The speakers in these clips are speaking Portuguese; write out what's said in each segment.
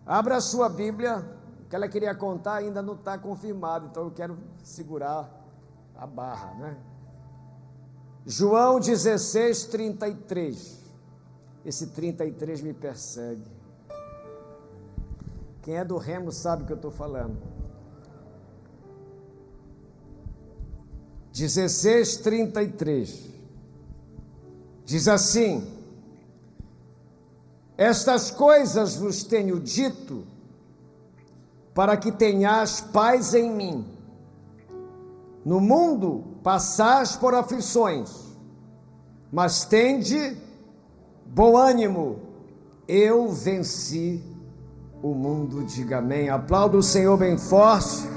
Abra a sua Bíblia, o que ela queria contar ainda não está confirmado, então eu quero segurar a barra, né? João 16, 33. Esse 33 me persegue. Quem é do Remo sabe o que eu estou falando. 16, 33. Diz assim: estas coisas vos tenho dito, para que tenhais paz em mim. No mundo passais por aflições, mas tende bom ânimo, eu venci o mundo. Diga amém. Aplauda o Senhor bem forte.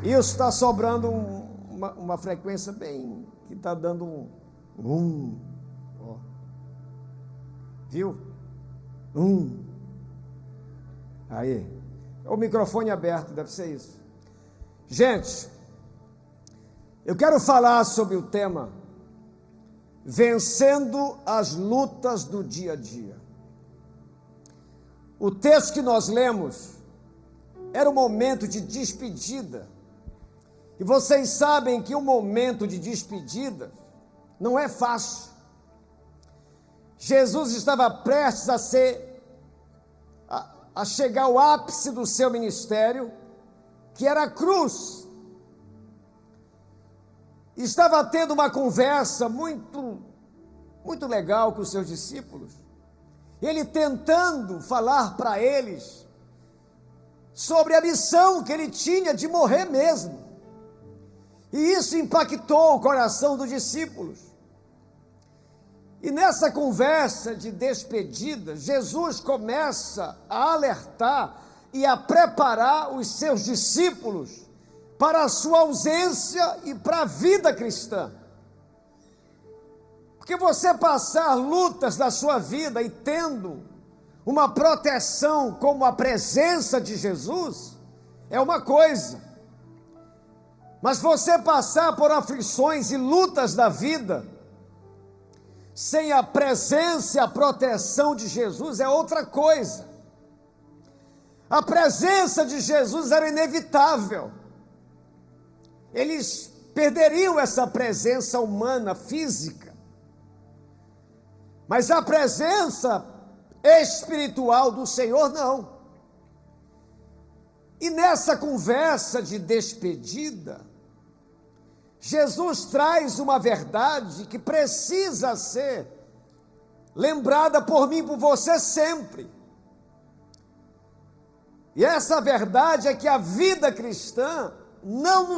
Isso está sobrando uma frequência bem, que está dando ó. Viu? Aí, o microfone aberto, deve ser isso. Gente, eu quero falar sobre o tema vencendo as lutas do dia a dia. O texto que nós lemos era um momento de despedida. E vocês sabem que o momento de despedida não é fácil. Jesus estava prestes a chegar ao ápice do seu ministério, que era a cruz. Estava tendo uma conversa muito legal com os seus discípulos. Ele tentando falar para eles sobre a missão que ele tinha de morrer mesmo. E isso impactou o coração dos discípulos. E nessa conversa de despedida, Jesus começa a alertar e a preparar os seus discípulos para a sua ausência e para a vida cristã. Porque você passar lutas na sua vida e tendo uma proteção como a presença de Jesus, é uma coisa. Mas você passar por aflições e lutas da vida, sem a presença e a proteção de Jesus, é outra coisa. A presença de Jesus era inevitável. Eles perderiam essa presença humana, física. Mas a presença espiritual do Senhor, não. E nessa conversa de despedida, Jesus traz uma verdade que precisa ser lembrada por mim e por você sempre. E essa verdade é que a vida cristã não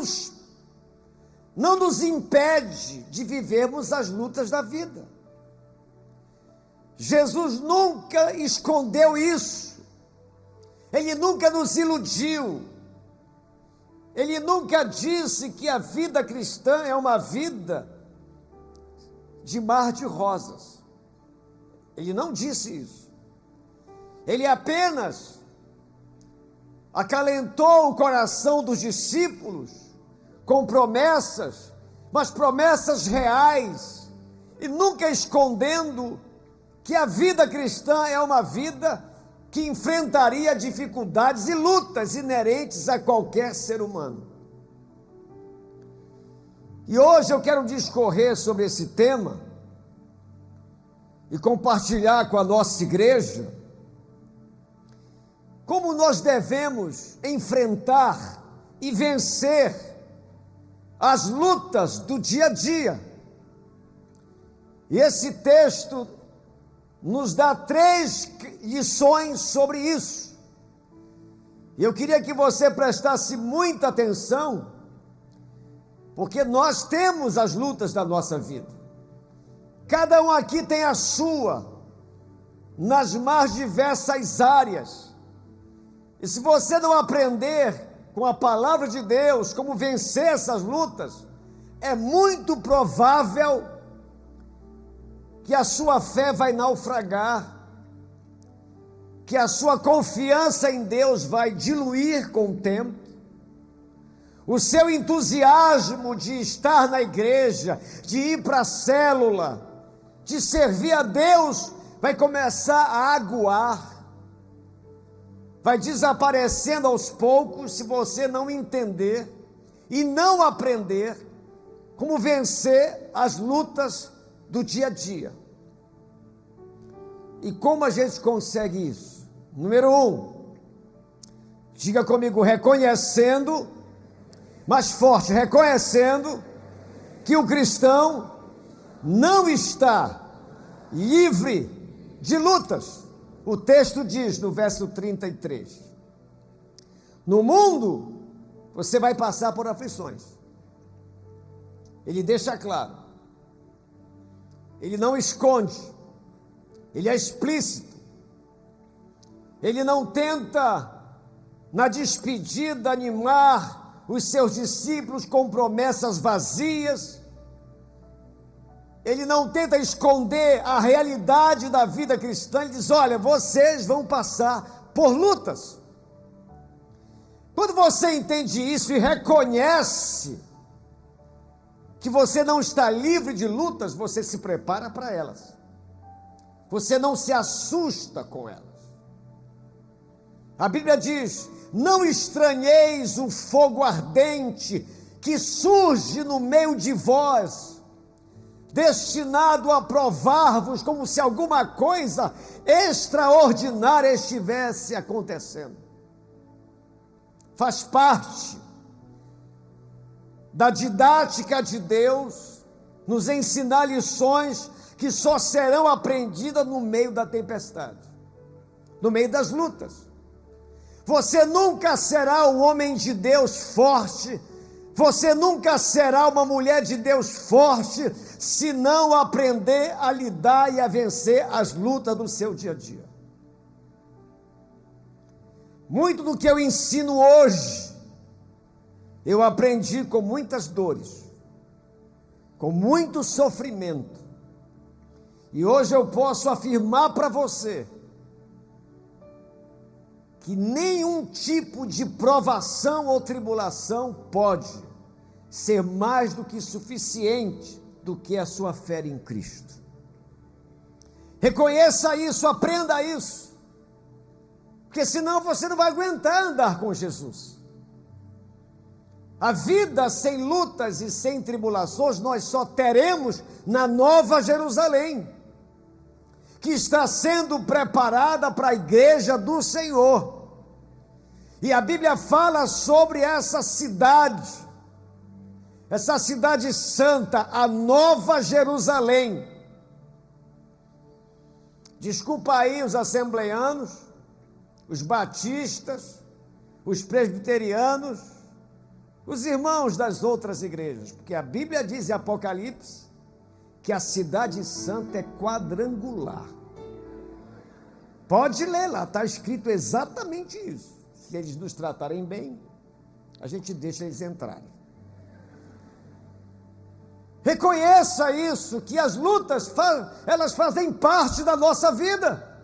nos impede de vivermos as lutas da vida. Jesus nunca escondeu isso. Ele nunca nos iludiu. Ele nunca disse que a vida cristã é uma vida de mar de rosas. Ele não disse isso. Ele apenas acalentou o coração dos discípulos com promessas, mas promessas reais, e nunca escondendo que a vida cristã é uma vida que enfrentaria dificuldades e lutas inerentes a qualquer ser humano. E hoje eu quero discorrer sobre esse tema e compartilhar com a nossa igreja como nós devemos enfrentar e vencer as lutas do dia a dia. E esse texto nos dá 3 lições sobre isso. E eu queria que você prestasse muita atenção, porque nós temos as lutas da nossa vida. Cada um aqui tem a sua, nas mais diversas áreas. E se você não aprender com a palavra de Deus como vencer essas lutas, é muito provável que a sua fé vai naufragar, que a sua confiança em Deus vai diluir com o tempo, o seu entusiasmo de estar na igreja, de ir para a célula, de servir a Deus, vai começar a aguar, vai desaparecendo aos poucos se você não entender e não aprender como vencer as lutas do dia a dia. E como a gente consegue isso? Número 1, diga comigo, reconhecendo, mais forte, reconhecendo que o cristão não está livre de lutas. O texto diz no verso 33, no mundo você vai passar por aflições. Ele deixa claro, ele não esconde, ele é explícito, ele não tenta na despedida animar os seus discípulos com promessas vazias, ele não tenta esconder a realidade da vida cristã. Ele diz, olha, vocês vão passar por lutas. Quando você entende isso e reconhece que você não está livre de lutas, você se prepara para elas. Você não se assusta com elas. A Bíblia diz, não estranheis o fogo ardente que surge no meio de vós, destinado a provar-vos como se alguma coisa extraordinária estivesse acontecendo. Faz parte da didática de Deus nos ensinar lições que só serão aprendidas no meio da tempestade, no meio das lutas. Você nunca será um homem de Deus forte, você nunca será uma mulher de Deus forte, se não aprender a lidar e a vencer as lutas do seu dia a dia. Muito do que eu ensino hoje, eu aprendi com muitas dores, com muito sofrimento, e hoje eu posso afirmar para você, que nenhum tipo de provação ou tribulação pode ser mais do que suficiente do que a sua fé em Cristo. Reconheça isso, aprenda isso, porque senão você não vai aguentar andar com Jesus. A vida sem lutas e sem tribulações nós só teremos na Nova Jerusalém, que está sendo preparada para a igreja do Senhor. E a Bíblia fala sobre essa cidade santa, a Nova Jerusalém. Desculpa aí os assembleanos, os batistas, os presbiterianos, os irmãos das outras igrejas, porque a Bíblia diz em Apocalipse que a cidade santa é quadrangular. Pode ler lá, está escrito exatamente isso. Se eles nos tratarem bem, a gente deixa eles entrarem. Reconheça isso, que as lutas, elas fazem parte da nossa vida.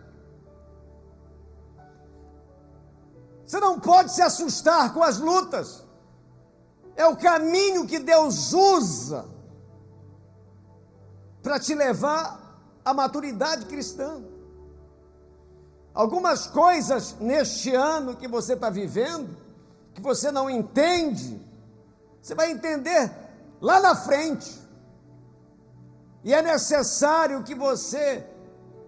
Você não pode se assustar com as lutas. É o caminho que Deus usa para te levar à maturidade cristã. Algumas coisas neste ano que você está vivendo, que você não entende, você vai entender lá na frente. E é necessário que você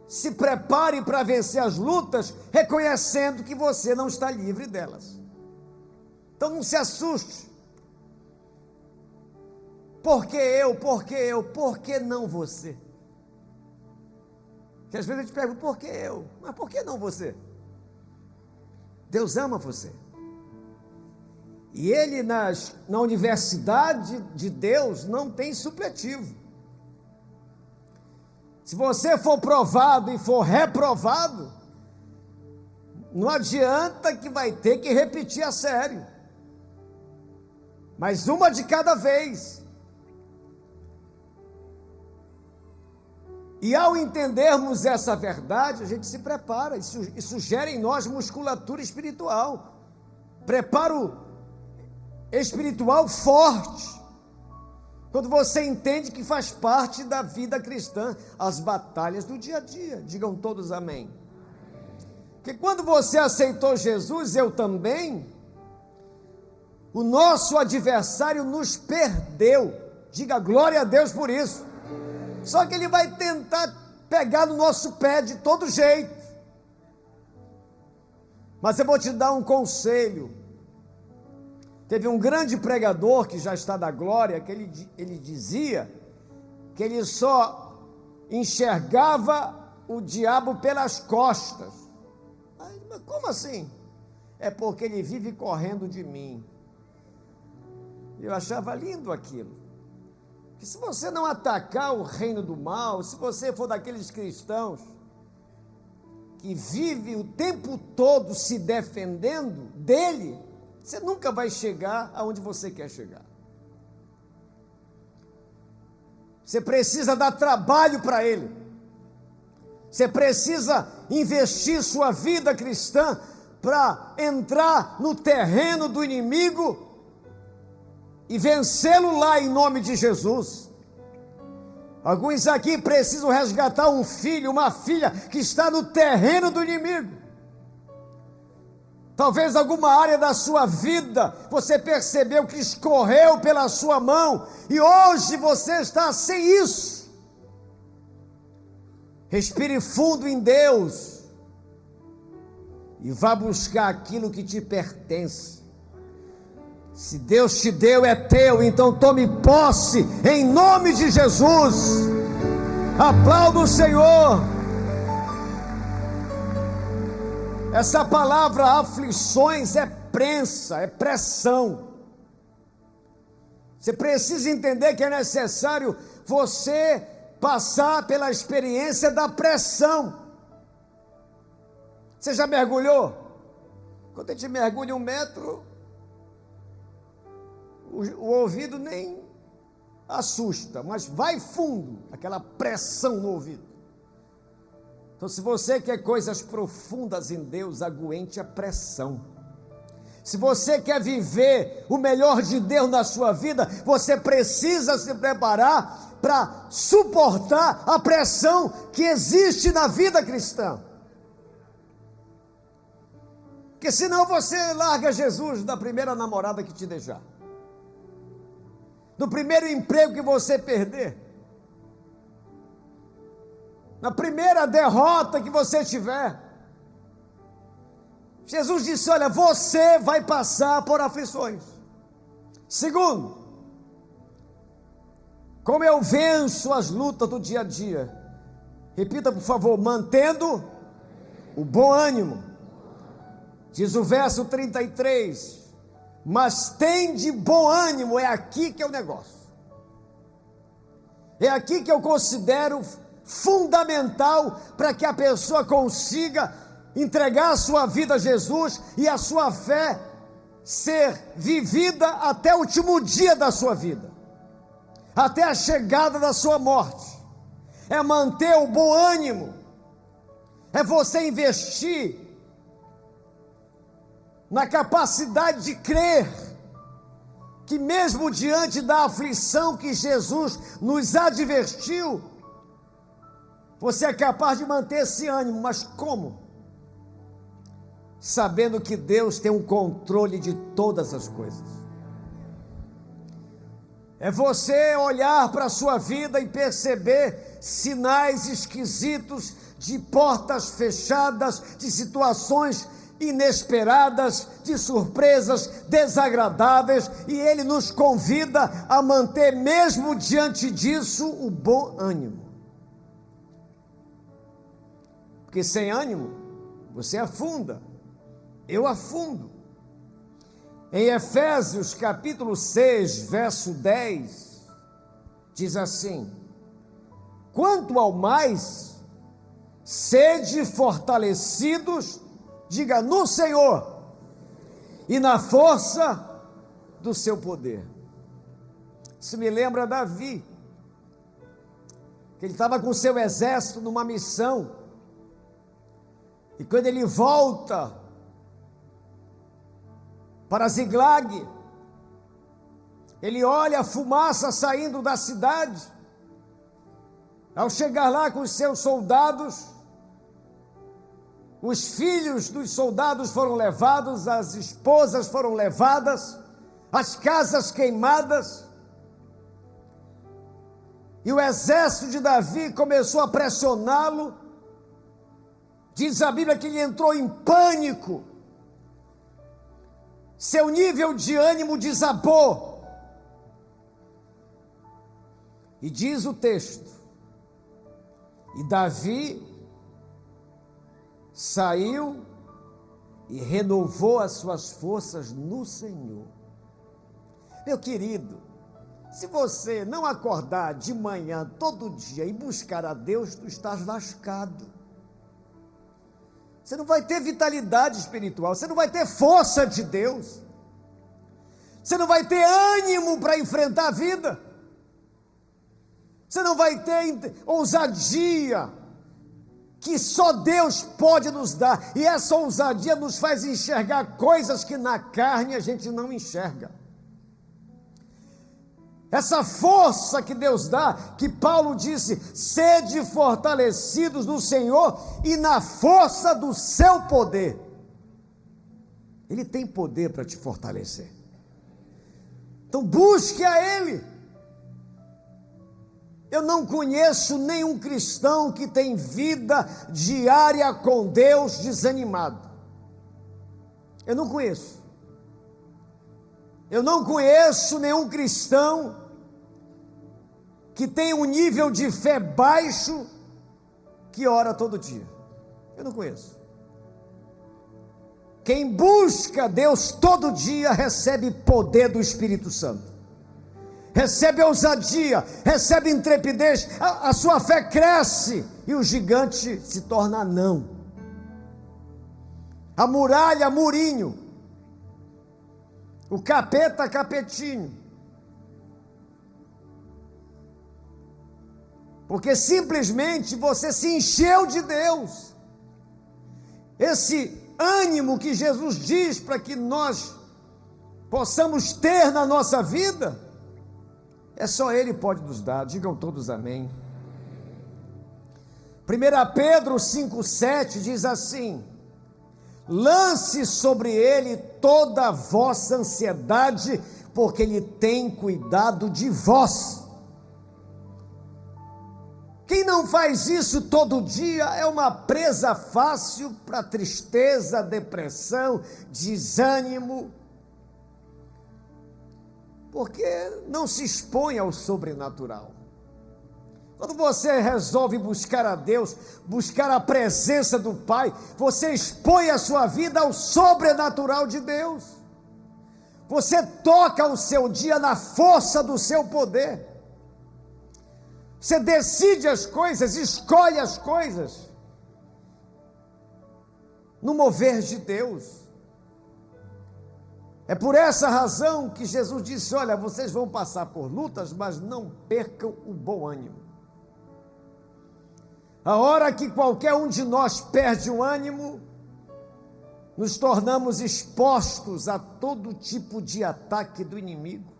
se prepare para vencer as lutas, reconhecendo que você não está livre delas. Então não se assuste. Por que eu? Por que eu? Por que não você? Que às vezes a gente pergunta, por que eu? Mas por que não você? Deus ama você. E ele na universidade de Deus não tem supletivo. Se você for provado e for reprovado, não adianta que vai ter que repetir a série. Mas uma de cada vez. E ao entendermos essa verdade, a gente se prepara, isso gera em nós musculatura espiritual, preparo espiritual forte, Quando você entende que faz parte da vida cristã, as batalhas do dia a dia. Digam todos amém. Porque quando você aceitou Jesus, eu também, o nosso adversário nos perdeu. Diga glória a Deus por isso. Só que ele vai tentar pegar no nosso pé de todo jeito. Mas eu vou te dar um conselho. Teve um grande pregador que já está da glória, que ele dizia que ele só enxergava o diabo pelas costas. Mas como assim? É porque ele vive correndo de mim. Eu achava lindo aquilo. Que se você não atacar o reino do mal, se você for daqueles cristãos que vive o tempo todo se defendendo dele, você nunca vai chegar aonde você quer chegar. Você precisa dar trabalho para ele. Você precisa investir sua vida cristã para entrar no terreno do inimigo e vencê-lo lá em nome de Jesus. Alguns aqui precisam resgatar um filho, uma filha que está no terreno do inimigo. Talvez alguma área da sua vida você percebeu que escorreu pela sua mão e hoje você está sem isso. Respire fundo em Deus e vá buscar aquilo que te pertence. Se Deus te deu, é teu, então tome posse em nome de Jesus. Aplauda o Senhor. Essa palavra aflições é prensa, é pressão. Você precisa entender que é necessário você passar pela experiência da pressão. Você já mergulhou? Quando a gente mergulha 1 metro, o ouvido nem assusta, mas vai fundo, aquela pressão no ouvido. Então, se você quer coisas profundas em Deus, aguente a pressão. Se você quer viver o melhor de Deus na sua vida, você precisa se preparar para suportar a pressão que existe na vida cristã. Porque senão você larga Jesus da primeira namorada que te deixar, do primeiro emprego que você perder, na primeira derrota que você tiver. Jesus disse: olha, você vai passar por aflições. Segundo, como eu venço as lutas do dia a dia? Repita, por favor: mantendo o bom ânimo. Diz o verso 33, mas tem de bom ânimo. É aqui que é o negócio. É aqui que eu considero fundamental para que a pessoa consiga entregar a sua vida a Jesus e a sua fé ser vivida até o último dia da sua vida, até a chegada da sua morte. É manter o bom ânimo, é você investir na capacidade de crer que mesmo diante da aflição que Jesus nos advertiu, você é capaz de manter esse ânimo. Mas como? Sabendo que Deus tem um controle de todas as coisas. É você olhar para a sua vida e perceber sinais esquisitos de portas fechadas, de situações inesperadas, de surpresas desagradáveis, e Ele nos convida a manter, mesmo diante disso, o bom ânimo. Porque sem ânimo, você afunda, eu afundo. Em Efésios capítulo 6, verso 10, diz assim: quanto ao mais, sede fortalecidos, diga, no Senhor, e na força do seu poder. Isso me lembra Davi, que ele estava com o seu exército numa missão, e quando ele volta para Ziglag, ele olha a fumaça saindo da cidade. Ao chegar lá com os seus soldados, os filhos dos soldados foram levados, as esposas foram levadas, as casas queimadas. E o exército de Davi começou a pressioná-lo. Diz a Bíblia que ele entrou em pânico. Seu nível de ânimo desabou. E diz o texto: e Davi saiu e renovou as suas forças no Senhor. Meu querido, se você não acordar de manhã todo dia e buscar a Deus, tu estás lascado. Você não vai ter vitalidade espiritual, você não vai ter força de Deus, você não vai ter ânimo para enfrentar a vida, você não vai ter ousadia que só Deus pode nos dar, e essa ousadia nos faz enxergar coisas que na carne a gente não enxerga. Essa força que Deus dá, que Paulo disse, sede fortalecidos no Senhor e na força do seu poder. Ele tem poder para te fortalecer. Então busque a Ele. Eu não conheço nenhum cristão que tem vida diária com Deus desanimado. Eu não conheço. Eu não conheço nenhum cristão que tem um nível de fé baixo, que ora todo dia. Eu não conheço. Quem busca Deus todo dia recebe poder do Espírito Santo, recebe ousadia, recebe intrepidez, a sua fé cresce e o gigante se torna anão, a muralha murinho, o capeta capetinho. Porque simplesmente você se encheu de Deus. Esse ânimo que Jesus diz para que nós possamos ter na nossa vida, é só Ele pode nos dar. Digam todos amém. 1 Pedro 5,7 diz assim: lance sobre Ele toda a vossa ansiedade, porque Ele tem cuidado de vós. Quem não faz isso todo dia é uma presa fácil para tristeza, depressão, desânimo, porque não se expõe ao sobrenatural. Quando você resolve buscar a Deus, buscar a presença do Pai, você expõe a sua vida ao sobrenatural de Deus. Você toca o seu dia na força do seu poder. Você decide as coisas, escolhe as coisas no mover de Deus. É por essa razão que Jesus disse: olha, vocês vão passar por lutas, mas não percam o bom ânimo. A hora que qualquer um de nós perde o ânimo, nos tornamos expostos a todo tipo de ataque do inimigo.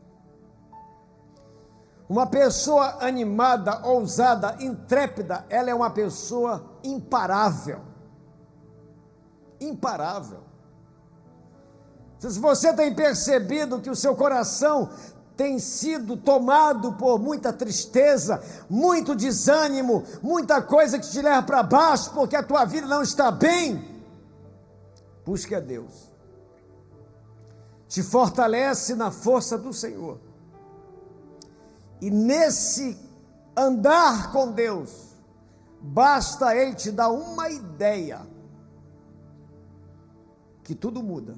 Uma pessoa animada, ousada, intrépida, ela é uma pessoa imparável. Imparável. Se você tem percebido que o seu coração tem sido tomado por muita tristeza, muito desânimo, muita coisa que te leva para baixo, porque a tua vida não está bem, busque a Deus. Te fortalece na força do Senhor. E nesse andar com Deus, basta Ele te dar uma ideia, que tudo muda.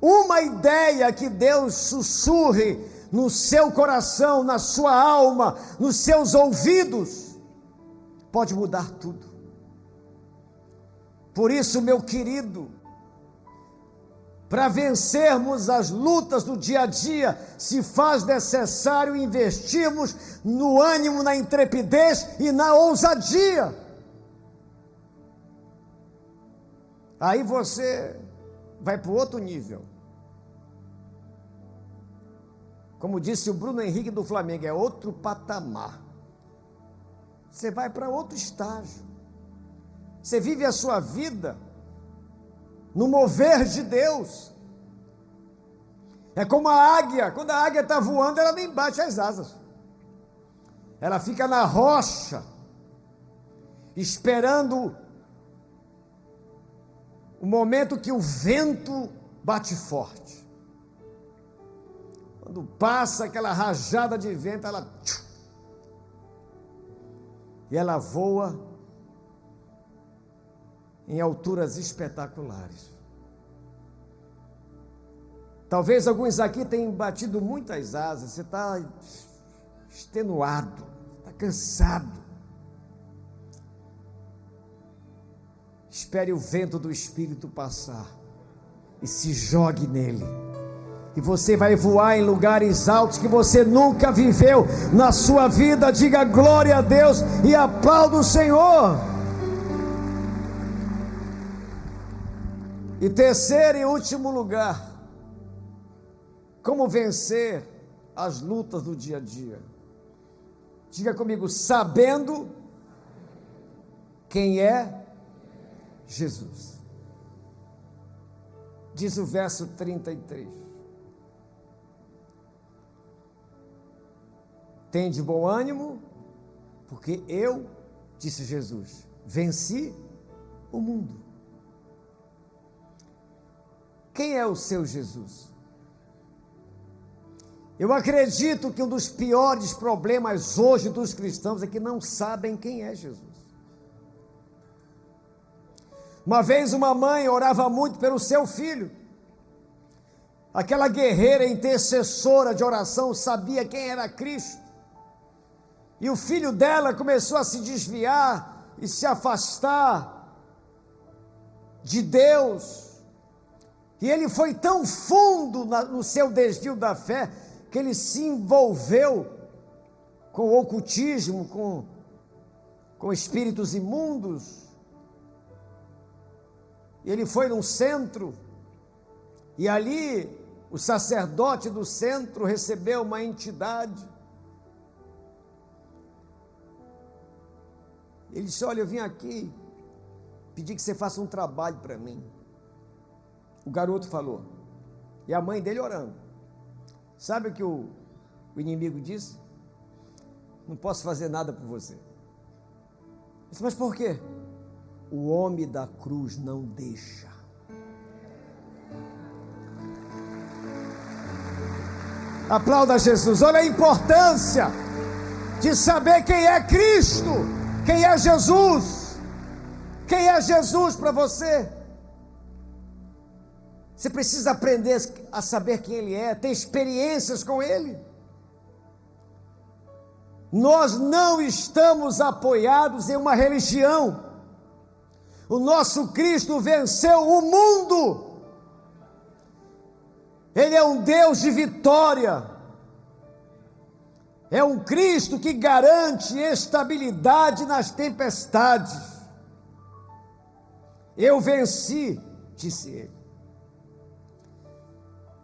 Uma ideia que Deus sussurre no seu coração, na sua alma, nos seus ouvidos, pode mudar tudo. Por isso, meu querido, para vencermos as lutas do dia a dia, se faz necessário investirmos no ânimo, na intrepidez e na ousadia. Aí você vai para o outro nível. como disse o Bruno Henrique do Flamengo, é outro patamar. Você vai para outro estágio. Você vive a sua vida no mover de Deus. É como a águia. Quando a águia está voando, ela nem bate as asas. Ela fica na rocha, esperando o momento que o vento bate forte. Quando passa aquela rajada de vento, e ela voa em alturas espetaculares. Talvez alguns aqui tenham batido muitas asas, você está extenuado, está cansado. Espere o vento do Espírito passar e se jogue nele. E você vai voar em lugares altos que você nunca viveu na sua vida. Diga glória a Deus e aplauda o Senhor. E terceiro e último lugar, como vencer as lutas do dia a dia? Diga comigo, sabendo quem é Jesus. Diz o verso 33. Tende bom ânimo, porque eu, disse Jesus, venci o mundo. Quem é o seu Jesus? Eu acredito que um dos piores problemas hoje dos cristãos é que não sabem quem é Jesus. Uma vez uma mãe orava muito pelo seu filho. Aquela guerreira intercessora de oração sabia quem era Cristo. E o filho dela começou a se desviar e se afastar de Deus. E ele foi tão fundo no seu desvio da fé, que ele se envolveu com o ocultismo, com espíritos imundos. E ele foi num centro, e ali o sacerdote do centro recebeu uma entidade. Ele disse, olha, eu vim aqui pedir que você faça um trabalho para mim. O garoto falou, e a mãe dele orando. Sabe o que o inimigo disse? Não posso fazer nada por você. Eu disse, mas por quê? O homem da cruz não deixa. Aplauda Jesus. Olha a importância de saber quem é Cristo, quem é Jesus. Quem é Jesus para você? Você precisa aprender a saber quem Ele é, ter experiências com Ele. Nós não estamos apoiados em uma religião. O nosso Cristo venceu o mundo. Ele é um Deus de vitória. É um Cristo que garante estabilidade nas tempestades. Eu venci, disse ele.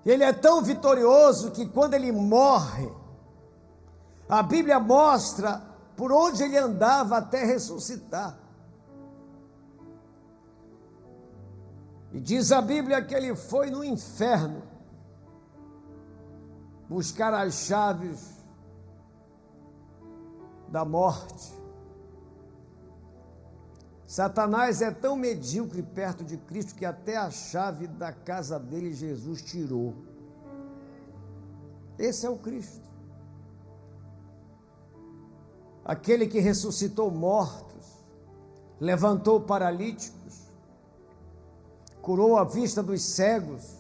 Ele é tão vitorioso que quando ele morre, a Bíblia mostra por onde ele andava até ressuscitar. E diz a Bíblia que ele foi no inferno buscar as chaves da morte. Satanás é tão medíocre perto de Cristo que até a chave da casa dele Jesus tirou. Esse é o Cristo. Aquele que ressuscitou mortos, levantou paralíticos, curou a vista dos cegos,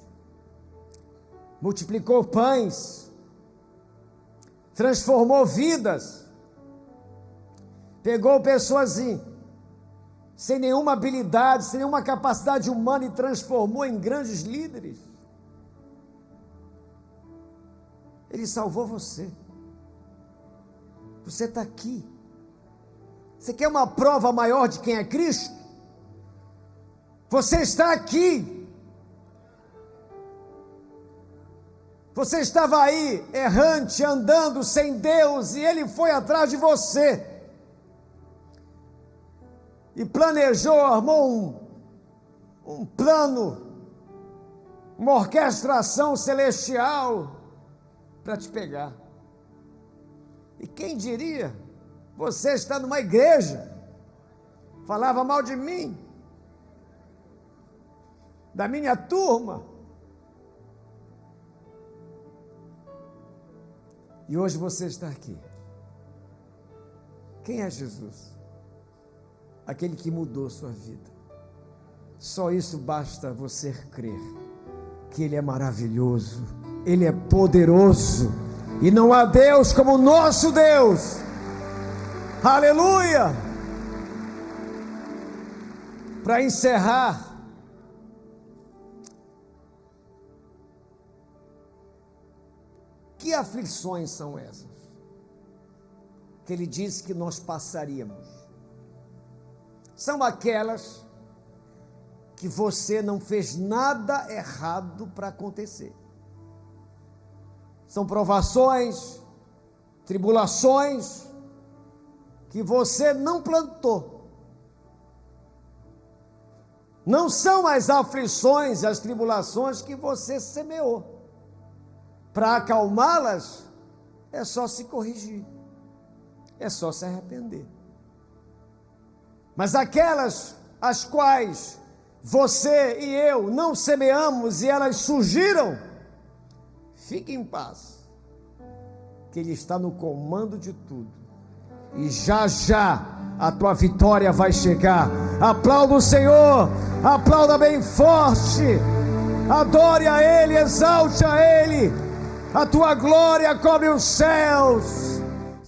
multiplicou pães, transformou vidas, pegou pessoas sem nenhuma habilidade, sem nenhuma capacidade humana e transformou em grandes líderes. Ele salvou você. Você está aqui. Você quer uma prova maior de quem é Cristo? Você está aqui. Você estava aí, errante, andando sem Deus, e Ele foi atrás de você. E planejou, armou um plano, uma orquestração celestial para te pegar. E quem diria, você está numa igreja, falava mal de mim, da minha turma, e hoje você está aqui. Quem é Jesus? Aquele que mudou sua vida. Só isso basta você crer, que Ele é maravilhoso, Ele é poderoso, e não há Deus como o nosso Deus. Aleluia! Para encerrar, que aflições são essas que Ele disse que nós passaríamos? São aquelas que você não fez nada errado para acontecer. São provações, tribulações que você não plantou. Não são as aflições e as tribulações que você semeou. Para acalmá-las, é só se corrigir, é só se arrepender. Mas aquelas as quais você e eu não semeamos e elas surgiram, fique em paz, que Ele está no comando de tudo, e já já a tua vitória vai chegar. Aplauda o Senhor, aplauda bem forte, adore a Ele, exalte a Ele. A tua glória cobre os céus.